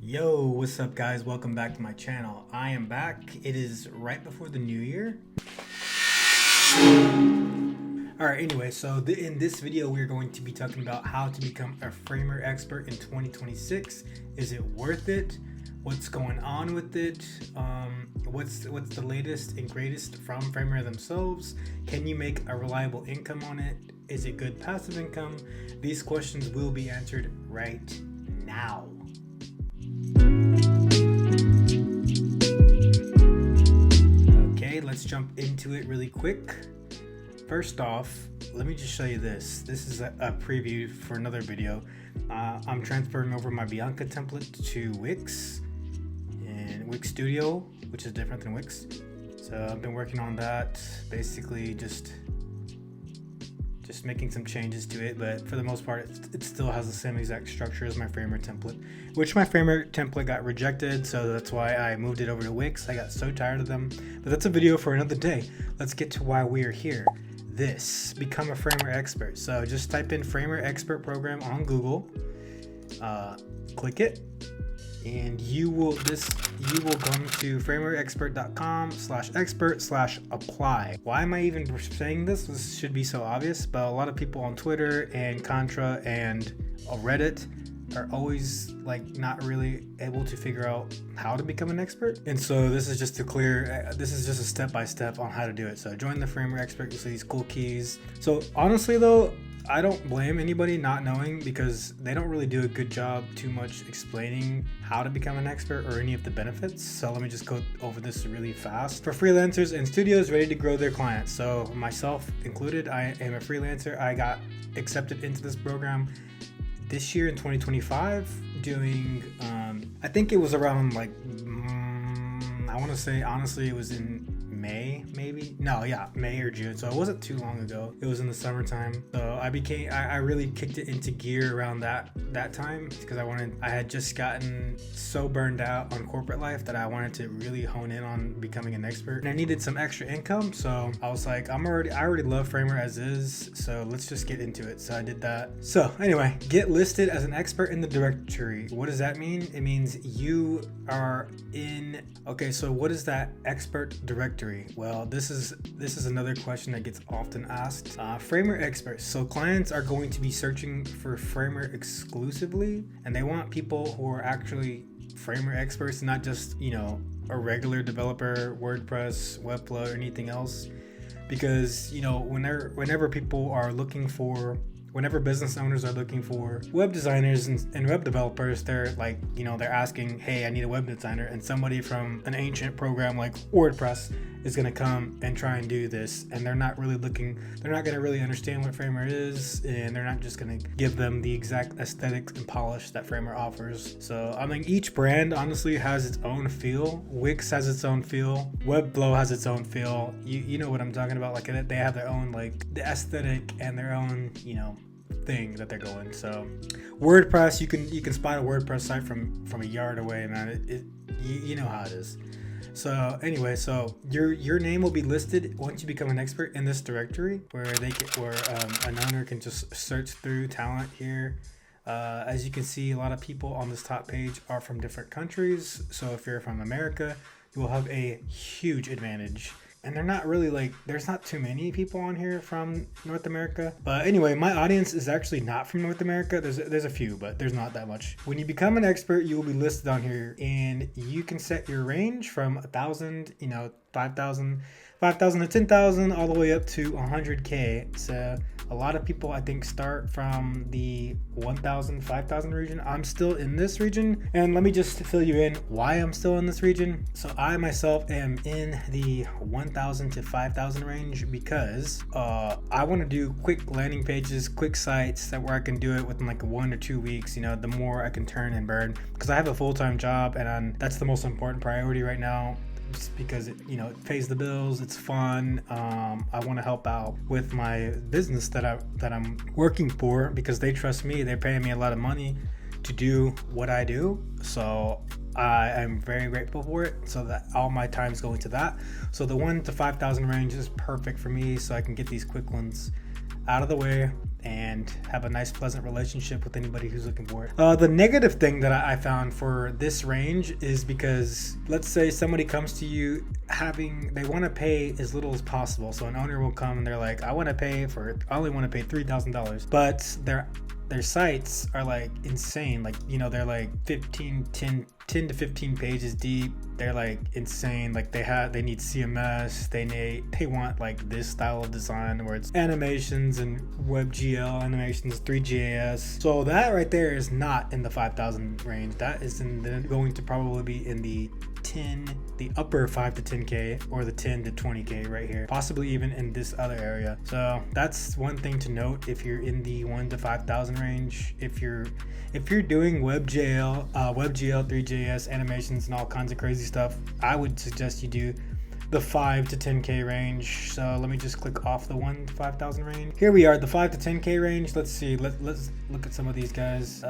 Yo, what's up guys? Welcome back to my channel. I am back. It is right before the new year. Alright, anyway, so in this video we're going to be talking about how to become a Framer expert in 2026. Is it worth it? What's going on with it? What's the latest and greatest from Framer themselves? Can you make a reliable income on it? Is it good passive income? These questions will be answered right now. Okay, let's jump into it really quick. First off, let me just show you this. This is a preview for another video. I'm transferring over my Bianca template to Wix and Wix Studio, which is different than Wix. So I've been working on that, basically just making some changes to it, but for the most part it still has the same exact structure as my Framer template, which my Framer template got rejected, so that's why I moved it over to Wix. I got so tired of them, but that's a video for another day. Let's get to why we are here. Become a Framer expert. So just type in Framer expert program on Google, click it, and you will come to framerexpert.com/expert/apply. Why am I even saying this? This should be so obvious, but a lot of people on Twitter and Contra and Reddit are always like not really able to figure out how to become an expert. And so this is just a step-by-step on how to do it. So join the Framer expert, you see these cool keys. So honestly though, I don't blame anybody not knowing, because they don't really do a good job too much explaining how to become an expert or any of the benefits. So let me just go over this really fast. For freelancers and studios ready to grow their clients, so myself included, I am a freelancer. I got accepted into this program this year in 2025 doing, I think it was around like, I want to say honestly it was in May, maybe? No, yeah, May or June. So it wasn't too long ago. It was in the summertime. So I really kicked it into gear around that time, because I had just gotten so burned out on corporate life that I wanted to really hone in on becoming an expert. And I needed some extra income. So I was like, I already love Framer as is. So let's just get into it. So I did that. So anyway, get listed as an expert in the directory. What does that mean? It means you are in, okay, so what is that expert directory? Well, this is another question that gets often asked. Framer experts. So clients are going to be searching for Framer exclusively, and they want people who are actually Framer experts, not just, a regular developer, WordPress, Webflow, or anything else. Because, whenever business owners are looking for web designers and web developers, they're like, they're asking, hey, I need a web designer, and somebody from an ancient program like WordPress is going to come and try and do this, and they're not going to really understand what Framer is, and they're not just going to give them the exact aesthetics and polish that Framer offers. So I mean, each brand honestly has its own feel. Wix has its own feel. Webflow has its own feel. You know what I'm talking about? Like, they have their own, like, the aesthetic and their own, thing that they're going. So WordPress, you can spot a WordPress site from a yard away, man. You know how it is. So anyway, so your name will be listed once you become an expert in this directory, where an owner can just search through talent here. As you can see, a lot of people on this top page are from different countries. So if you're from America, you will have a huge advantage. And they're not really there's not too many people on here from North America. But anyway, my audience is actually not from North America. There's a few, but there's not that much. When you become an expert, you will be listed on here, and you can set your range from 1,000, 5,000 to 10,000, all the way up to 100K. So a lot of people, I think, start from the 1,000, 5,000 region. I'm still in this region, and let me just fill you in why I'm still in this region. So I myself am in the 1,000 to 5,000 range because I want to do quick landing pages, quick sites where I can do it within like 1 or 2 weeks. The more I can turn and burn, because I have a full-time job, and that's the most important priority right now. Just because it pays the bills, it's fun. I want to help out with my business that I'm working for, because they trust me. They're paying me a lot of money to do what I do. So I am very grateful for it. So that all my time is going to that. So the 1 to 5,000 range is perfect for me, so I can get these quick ones out of the way and have a nice pleasant relationship with anybody who's looking for it. The negative thing that I found for this range is because let's say somebody comes to you they want to pay as little as possible. So an owner will come and they're like, I only want to pay $3,000, but their sites are like insane. Like, you know, they're like 10 to 15 pages deep. They're like insane. Like they need CMS. They want like this style of design where it's animations and WebGL animations, 3JS. So that right there is not in the 5,000 range. That is going to probably be in the upper 5 to 10K or the 10 to 20K right here, possibly even in this other area. So that's one thing to note if you're in the 1 to 5,000 range. If you're doing WebGL, 3JS animations and all kinds of crazy stuff, I would suggest you do the 5 to 10K range. So let me just click off the 1 to 5,000 range. Here we are, the 5 to 10K range. Let's see. Let's look at some of these guys.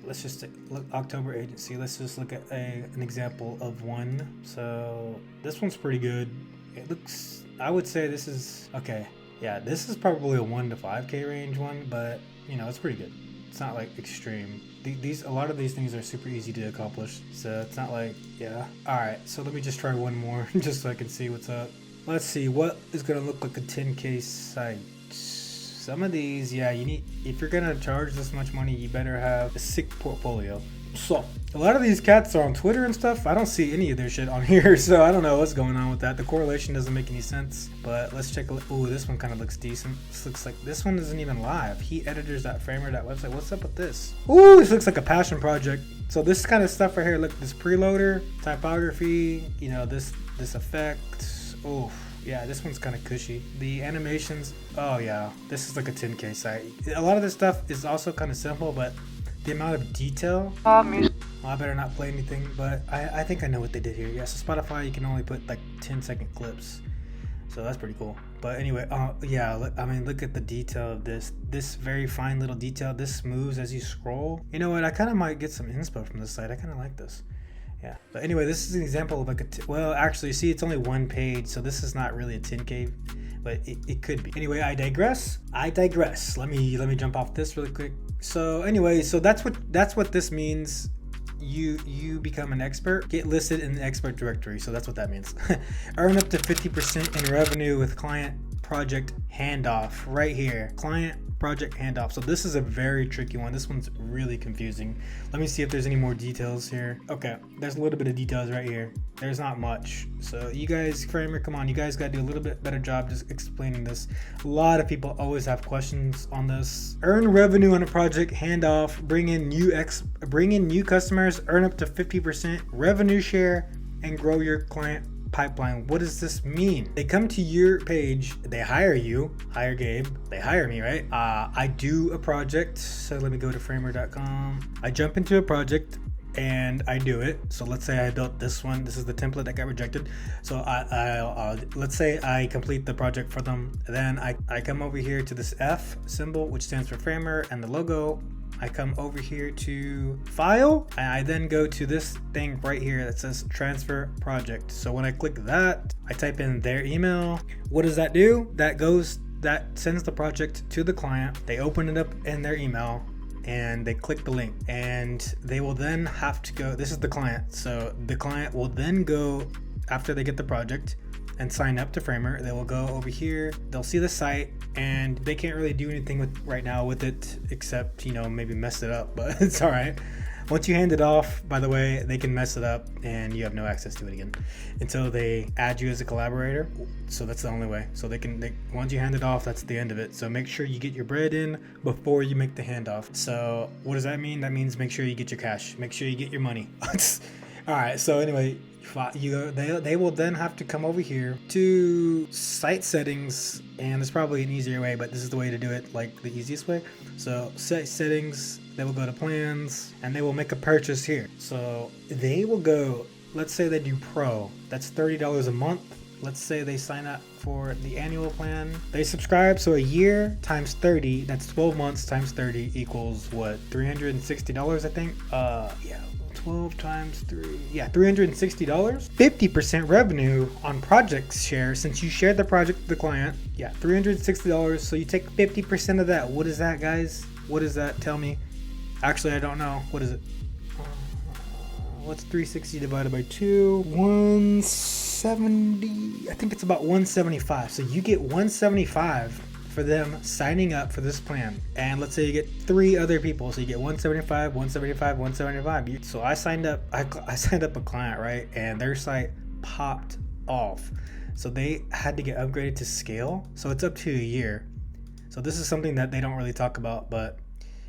Let's just look October agency. Let's just look at an example of one. So this one's pretty good. It looks. I would say this is okay. Yeah, this is probably a 1 to 5K range one, but you know, it's pretty good. It's not like extreme. A lot of these things are super easy to accomplish, so it's not like, yeah. All right, so let me just try one more just so I can see what's up. Let's see what is gonna look like a 10K site. Some of these, yeah, if you're gonna charge this much money, you better have a sick portfolio. So a lot of these cats are on Twitter and stuff. I don't see any of their shit on here, so I don't know what's going on with that. The correlation doesn't make any sense, but let's check. Ooh, this one kind of looks decent. This looks like this one isn't even live. Heateditors.framer.website. What's up with this? Ooh, this looks like a passion project. So this kind of stuff right here, look, this preloader, typography, you know, this effect. Oh yeah, this one's kind of cushy. The animations, oh yeah, this is like a 10K site. A lot of this stuff is also kind of simple, but the amount of detail, well, I better not play anything, but I think I know what they did here. Yeah, so Spotify, you can only put like 10-second clips, so that's pretty cool. But anyway, yeah, I mean, look at the detail of this very fine little detail. This moves as you scroll. You know what, I kind of might get some inspo from this site. I kind of like this. Yeah, but anyway, this is an example of like well, actually, see, it's only one page, so this is not really a 10K, but it could be. Anyway, I digress. Let me jump off this really quick. So anyway, so that's what this means. You become an expert, get listed in the expert directory. So that's what that means. Earn up to 50% in revenue with client project handoff right here. Client project handoff. So this is a very tricky one. This one's really confusing. Let me see if there's any more details here. Okay, there's a little bit of details right here. There's not much. So you guys, Framer, come on, you guys got to do a little bit better job just explaining this. A lot of people always have questions on this. Earn revenue on a project handoff, bring in new customers, earn up to 50% revenue share, and grow your client pipeline. What does this mean? They come to your page, they hire you, hire Gabe, they hire me, right? I do a project. So let me go to framer.com. I jump into a project and I do it. So let's say I built this one. This is the template that got rejected. So let's say I complete the project for them. Then I come over here to this F symbol, which stands for Framer, and the logo. I come over here to file, and I then go to this thing right here that says transfer project. So when I click that, I type in their email. What does that do? That sends the project to the client. They open it up in their email and they click the link, and they will then have to go. This is the client. So the client will then go, after they get the project and sign up to Framer, they will go over here, they'll see the site, and they can't really do anything right now with it except, you know, maybe mess it up, but it's all right. Once you hand it off, by the way, they can mess it up and you have no access to it again until they add you as a collaborator. So that's the only way. So once you hand it off, that's the end of it. So make sure you get your bread in before you make the handoff. So what does that mean? That means make sure you get your cash, make sure you get your money. All right, so anyway, they will then have to come over here to site settings, and there's probably an easier way, but this is the way to do it, like the easiest way. So site settings, they will go to plans, and they will make a purchase here. So they will go, let's say they do pro, that's $30 a month. Let's say they sign up for the annual plan. They subscribe, so a year times 30, that's 12 months times 30 equals what, $360, I think? Yeah. 12 times 3, yeah, $360. 50% revenue on project share since you shared the project with the client. Yeah, $360. So you take 50% of that. What is that, guys? What is that? Tell me. Actually, I don't know. What is it? What's 360 divided by 2? 170. I think it's about 175. So you get 175 for them signing up for this plan. And let's say you get 3 other people. So you get 175, 175, 175. So I signed up a client, right? And their site popped off. So they had to get upgraded to scale. So it's up to a year. So this is something that they don't really talk about, but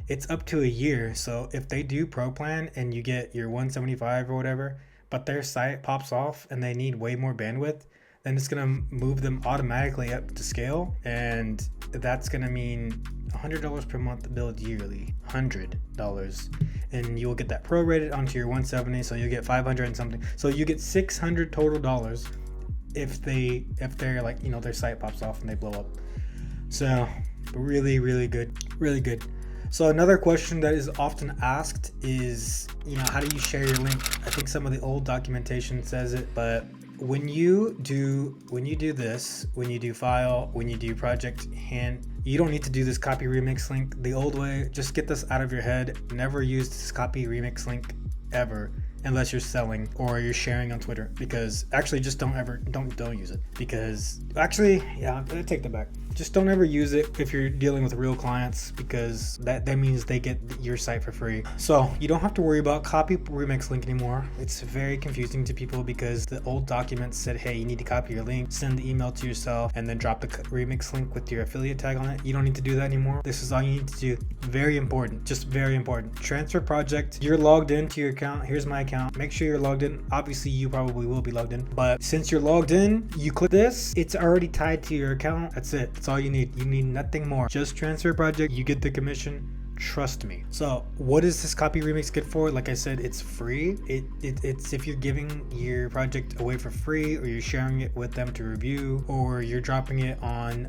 it's up to a year. So if they do pro plan and you get your 175 or whatever, but their site pops off and they need way more bandwidth, then it's gonna move them automatically up to scale, and that's gonna mean $100 per month billed yearly. $100, and you will get that prorated onto your 170. So you get 500 and something. So you get $600 total dollars if they're like, you know, their site pops off and they blow up. So really good. So another question that is often asked is, you know, how do you share your link? I think some of the old documentation says it, but when you do this, when you do file, when you do project hand, you don't need to do this copy remix link the old way. Just get this out of your head. Never use this copy remix link ever, unless you're selling or you're sharing on Twitter, because actually just don't use it, because actually, yeah, I'm gonna take that back. Just don't ever use it if you're dealing with real clients, because that means they get your site for free. So you don't have to worry about copy remix link anymore. It's very confusing to people because the old documents said, hey, you need to copy your link, send the email to yourself, and then drop the remix link with your affiliate tag on it. You don't need to do that anymore. This is all you need to do. Very important, just very important. Transfer project. You're logged into your account. Here's my account. Make sure you're logged in. Obviously, you probably will be logged in, but since you're logged in, you click this. It's already tied to your account. That's it. That's all you need. You need nothing more. Just transfer project. You get the commission. Trust me. So what is this copy remix good for? Like I said, it's free. It's if you're giving your project away for free, or you're sharing it with them to review, or you're dropping it on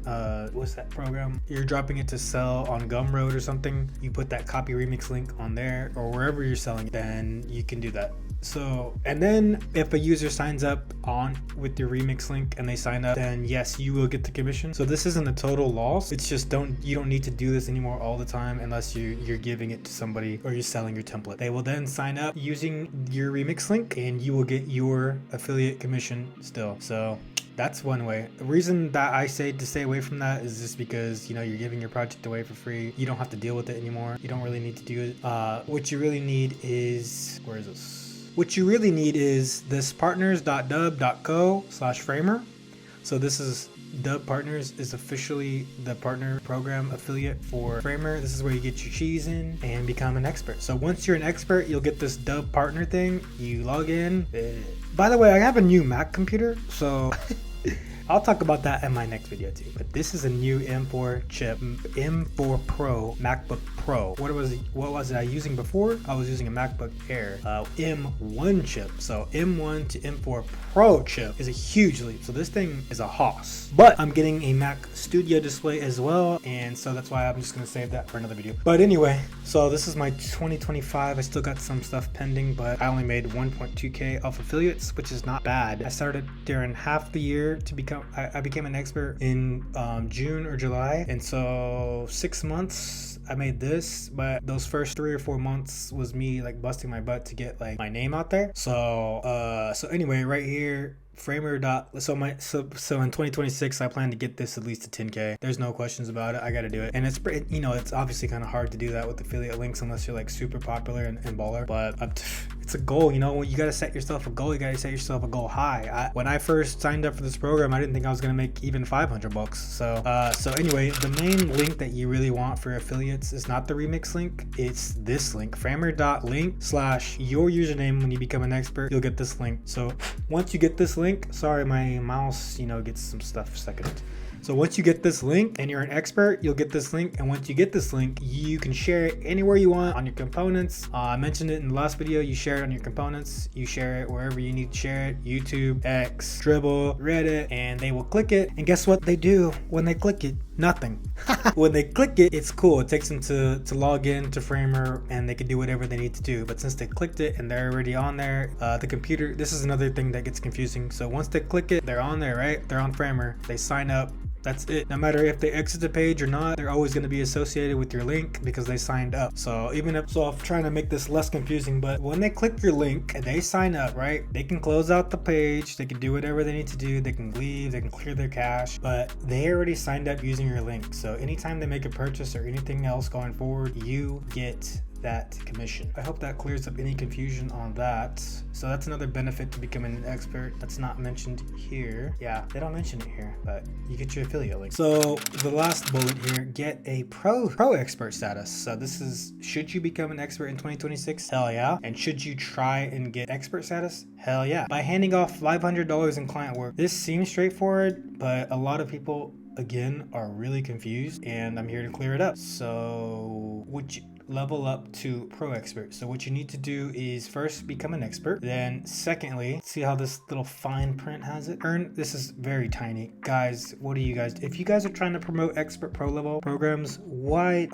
what's that program? You're dropping it to sell on Gumroad or something. You put that copy remix link on there, or wherever you're selling, then you can do that. So, and then if a user signs up on with your remix link and they sign up, then yes, you will get the commission. So this isn't a total loss. It's just you don't need to do this anymore all the time unless you're giving it to somebody or you're selling your template. They will then sign up using your remix link and you will get your affiliate commission still. So that's one way. The reason that I say to stay away from that is just because, you know, you're giving your project away for free. You don't have to deal with it anymore. You don't really need to do it. What you really need is, where is this? What you really need is this partners.dub.co/framer. So this is Dub Partners is officially the partner program affiliate for Framer. This is where you get your cheese in and become an expert. So once you're an expert, you'll get this Dub partner thing. You log in. By the way, I have a new Mac computer, so I'll talk about that in my next video too. But this is a new M4 chip, M4 Pro, MacBook Pro. What was I using before? I was using a MacBook Air, M1 chip. So M1 to M4 Pro chip is a huge leap. So this thing is a hoss. But I'm getting a Mac Studio display as well, and so that's why I'm just gonna save that for another video. But anyway, so this is my 2025. I still got some stuff pending, but I only made 1.2K off affiliates, which is not bad. I started during half the year to become. I became an expert in June or July, and so 6 months I made this, but those first 3 or 4 months was me like busting my butt to get like my name out there. So anyway, right here, Framer. So in 2026 I plan to get this at least to 10K. There's no questions about it. I gotta do it, and it's you know, it's obviously kind of hard to do that with affiliate links unless you're like super popular and baller, but it's a goal. You know, you gotta set yourself a goal. You gotta set yourself a goal high. When I first signed up for this program, I didn't think I was gonna make even $500. So anyway, the main link that you really want for affiliates is not the remix link. It's this link, framer.link/your username. When you become an expert, you'll get this link. So once you get this link, sorry, my mouse, you know, gets some stuff stuck in it. So once you get this link and you're an expert, you'll get this link. And once you get this link, you can share it anywhere you want on your components. I mentioned it in the last video. You share it on your components. You share it wherever you need to share it. YouTube, X, Dribble, Reddit, and they will click it. And guess what they do when they click it? Nothing. When they click it, it's cool. It takes them to log in to Framer and they can do whatever they need to do. But since they clicked it and they're already on there, the computer, this is another thing that gets confusing. So once they click it, they're on there, right? They're on Framer. They sign up. That's it. No matter if they exit the page or not, they're always going to be associated with your link because they signed up. So even if, so I'm trying to make this less confusing, but when they click your link and they sign up, right, they can close out the page, they can do whatever they need to do, they can leave, they can clear their cache, but they already signed up using your link. So anytime they make a purchase or anything else going forward, you get that commission. I hope that clears up any confusion on that. So that's another benefit to becoming an expert that's not mentioned here. Yeah, they don't mention it here, but you get your affiliate link. So the last bullet here, get a pro expert status. So this is, should you become an expert in 2026? Hell yeah. And should you try and get expert status? Hell yeah. By handing off $500 in client work. This seems straightforward, but a lot of people, again, are really confused, and I'm here to clear it up. So would you level up to pro expert? So what you need to do is first become an expert. Then secondly, see how this little fine print has it? This is very tiny. Guys, what do you guys, if you guys are trying to promote expert pro level programs, why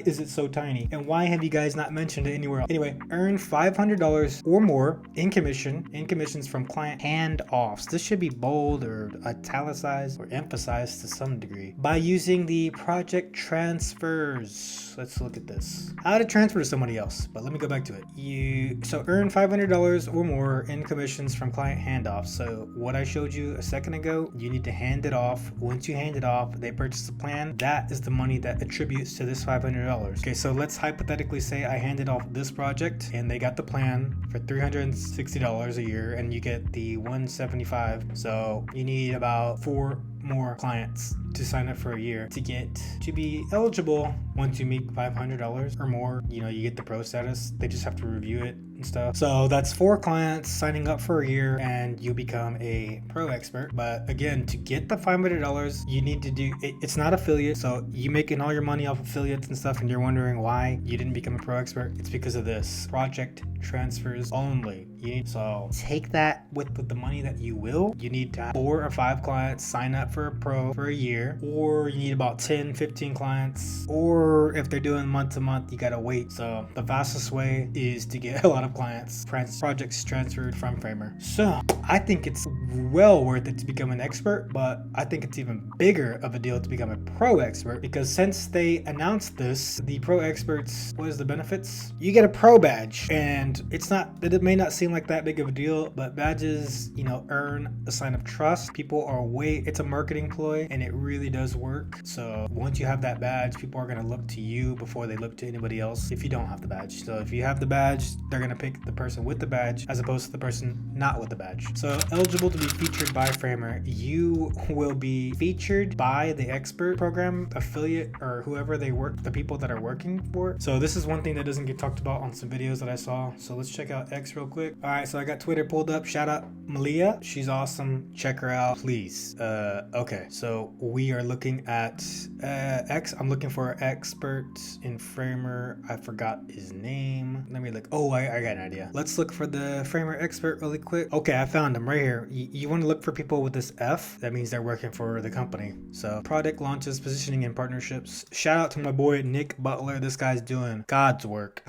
is it so tiny? And why have you guys not mentioned it anywhere else? Anyway, earn $500 or more in commissions from client handoffs. This should be bold or italicized or emphasized to some degree by using the project transfers. Let's look at this. How to transfer to somebody else, but let me go back to it. So earn $500 or more in commissions from client handoffs. So what I showed you a second ago, you need to hand it off. Once you hand it off, they purchase the plan. That is the money that attributes to this $500. Okay, so let's hypothetically say I handed off this project and they got the plan for $360 a year and you get the $175. So you need about 4 more clients to sign up for a year to be eligible. Once you make $500 or more, you get the pro status. They just have to review it and stuff. So that's 4 clients signing up for a year and you become a pro expert. But again, to get the $500, you need to do it. It's not affiliate, so you making all your money off affiliates and stuff, and you're wondering why you didn't become a pro expert. It's because of this project transfers only. So take that with the money that you will. You need to have 4 or 5 clients sign up for a pro for a year, or you need about 10-15 clients, or if they're doing month to month, you gotta wait. So the fastest way is to get a lot of clients, projects transferred from Framer. So I think it's well worth it to become an expert, but I think it's even bigger of a deal to become a pro expert, because since they announced this, the pro experts, what is the benefits? You get a pro badge, and it may not seem like that big of a deal, but badges, earn a sign of trust. People are it's a marketing ploy, and it really does work. So once you have that badge, people are going to look to you before they look to anybody else if you don't have the badge. So if you have the badge, they're going to pick the person with the badge as opposed to the person not with the badge. So eligible to be featured by Framer, you will be featured by the expert program affiliate or whoever the people that are working for. So this is one thing that doesn't get talked about on some videos that I saw. So let's check out X real quick. All right, so I got Twitter pulled up. Shout out Malia. She's awesome. Check her out, please. Okay, so we are looking at X. I'm looking for an expert in Framer. I forgot his name. Let me look. Oh, I got an idea. Let's look for the Framer expert really quick. Okay, I found him right here. You want to look for people with this F. That means they're working for the company. So product launches, positioning, and partnerships. Shout out to my boy Nick Butler. This guy's doing God's work.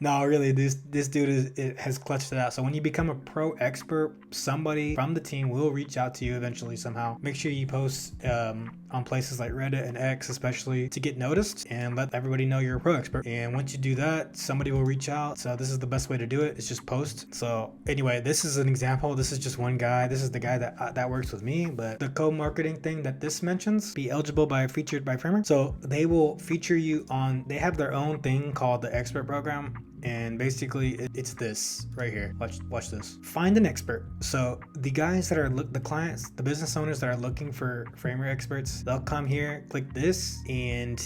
No, really, this dude has clutched it out. So when you become a pro expert, somebody from the team will reach out to you eventually somehow. Make sure you post on places like Reddit and X especially to get noticed and let everybody know you're a pro expert. And once you do that, somebody will reach out. So this is the best way to do it. It's just post. So anyway, this is an example. This is just one guy. This is the guy that works with me. But the co-marketing thing that this mentions, be eligible by featured by Framer. So they will feature you on, they have their own thing called the expert program. And basically it's this right here. Watch this. Find an expert. So the guys that are the clients, the business owners that are looking for Framer experts, they'll come here, click this, and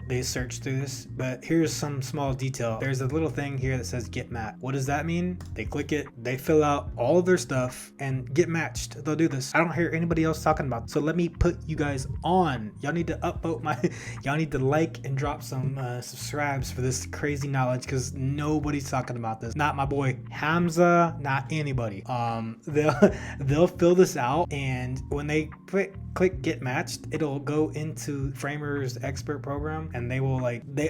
they search through this. But here's some small detail. There's a little thing here that says get matched. What does that mean? They click it, they fill out all of their stuff and get matched. They'll do this. I don't hear anybody else talking about it. So let me put you guys on. Y'all need to upvote y'all need to like and drop some subscribes for this crazy knowledge, because Nobody's talking about this. Not my boy Hamza, not anybody. They'll fill this out, and when they click get matched, it'll go into Framer's expert program, and they will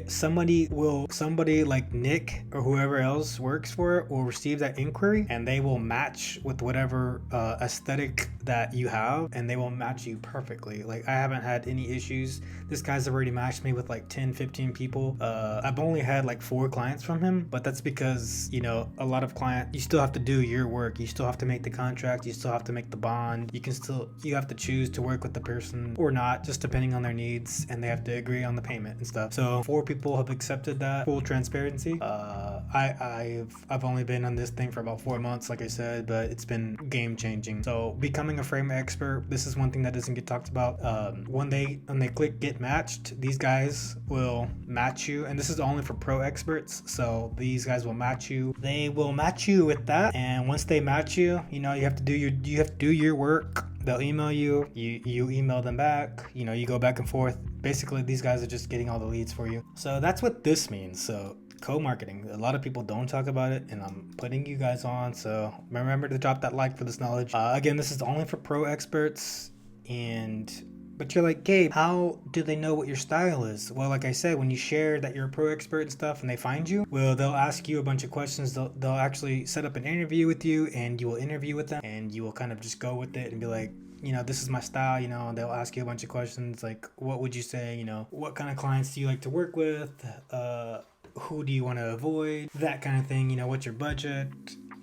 somebody like Nick or whoever else works for it will receive that inquiry, and they will match with whatever aesthetic that you have, and they will match you perfectly. Like, I haven't had any issues. This guy's already matched me with like 10-15 people. I've only had like 4 clients from him, but that's because, you know, a lot of clients, you still have to do your work. You still have to make the contract. You still have to make the bond. You have to choose to work with the person or not, just depending on their needs, and they have to agree on the payment and stuff. So 4 people have accepted that. Full transparency. I've only been on this thing for about 4 months, like I said, but it's been game changing. So becoming a Framer expert, this is one thing that doesn't get talked about. When they click get matched, these guys will match you, and this is only for pro experts. So these guys will match you. They will match you with that, and once they match you, you know, you have to do your work. They'll email you, you email them back, you know, you go back and forth. Basically, these guys are just getting all the leads for you. So that's what this means. So co-marketing, a lot of people don't talk about it, and I'm putting you guys on. So remember to drop that like for this knowledge. Again, this is only for pro experts, but you're like, Gabe, how do they know what your style is? Well, like I said, when you share that you're a pro expert and stuff and they find you, well, they'll ask you a bunch of questions. They'll actually set up an interview with you, and you will interview with them, and you will kind of just go with it and be like, you know, this is my style, you know, and they'll ask you a bunch of questions like, what would you say, you know, what kind of clients do you like to work with? Who do you want to avoid? That kind of thing, you know, what's your budget?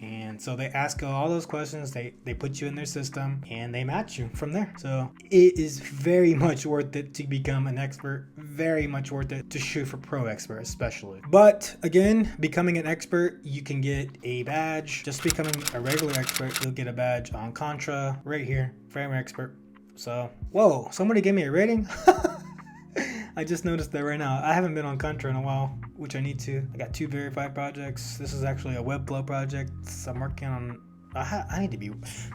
And so they ask all those questions, they put you in their system, and they match you from there. So it is very much worth it to become an expert, very much worth it to shoot for pro expert especially. But again, becoming an expert, you can get a badge. Just becoming a regular expert, you'll get a badge on Contra right here, Framer expert. So, whoa, somebody gave me a rating? I just noticed that right now. I haven't been on Contra in a while, which I need to. I got 2 verified projects. This is actually a Webflow project. I'm working on. I need to be.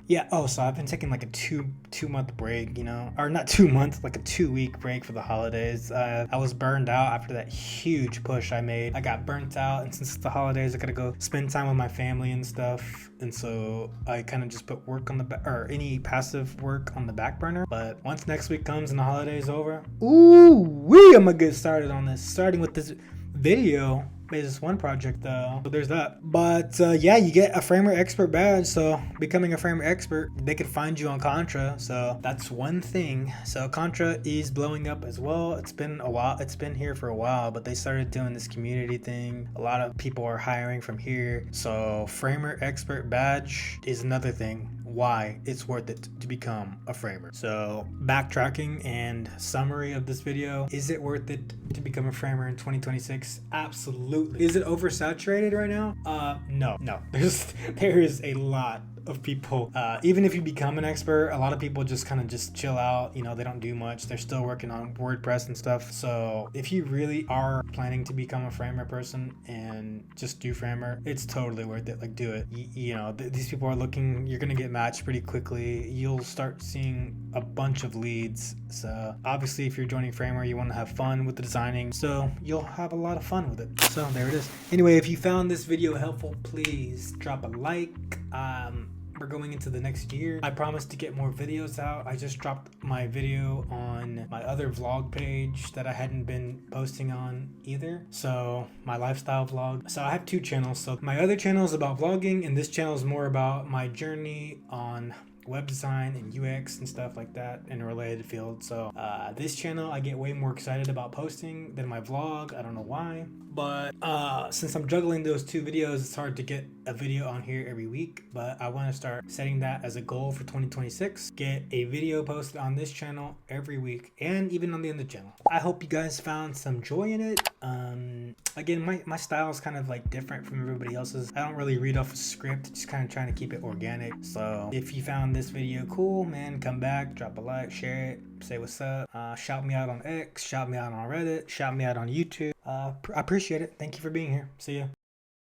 Yeah. Oh, so I've been taking like a two-month break, you know, or not 2 months, like a 2-week break for the holidays. I was burned out after that huge push I made. I got burnt out, and since it's the holidays, I gotta go spend time with my family and stuff. And so I kind of just put work on or any passive work on the back burner. But once next week comes and the holiday's over, I'm gonna get started on this. Starting with this video. Is one project though, so there's that. But yeah, you get a Framer expert badge. So becoming a Framer expert, they could find you on Contra. So that's one thing. So Contra is blowing up as well. It's been a while. It's been here for a while, but they started doing this community thing. A lot of people are hiring from here. So Framer expert badge is another thing why it's worth it to become a Framer. So backtracking and summary of this video, is it worth it to become a Framer in 2026? Absolutely. Is it oversaturated right now? No. There is a lot of people. Even if you become an expert, a lot of people just kind of just chill out, you know, they don't do much. They're still working on WordPress and stuff. So if you really are planning to become a Framer person and just do Framer, it's totally worth it. Like, do it. You know, these people are looking, you're gonna get matched pretty quickly. You'll start seeing a bunch of leads. So obviously if you're joining Framer, you want to have fun with the designing, so you'll have a lot of fun with it. So there it is. Anyway, if you found this video helpful, please drop a like. We're going into the next year. I promise to get more videos out. I just dropped my video on my other vlog page that I hadn't been posting on either. So my lifestyle vlog. So I have 2 channels. So my other channel is about vlogging, and this channel is more about my journey on web design and UX and stuff like that in a related field. So this channel I get way more excited about posting than my vlog. I don't know why, but since I'm juggling those 2 videos, it's hard to get a video on here every week. But I want to start setting that as a goal for 2026. Get a video posted on this channel every week, and even on the other channel. I hope you guys found some joy in it. Again, my style is kind of like different from everybody else's. I don't really read off a script, just kind of trying to keep it organic. So if you found this video cool, man, come back, drop a like, share it, say what's up, shout me out on X, shout me out on Reddit, shout me out on YouTube. I appreciate it. Thank you for being here. See ya.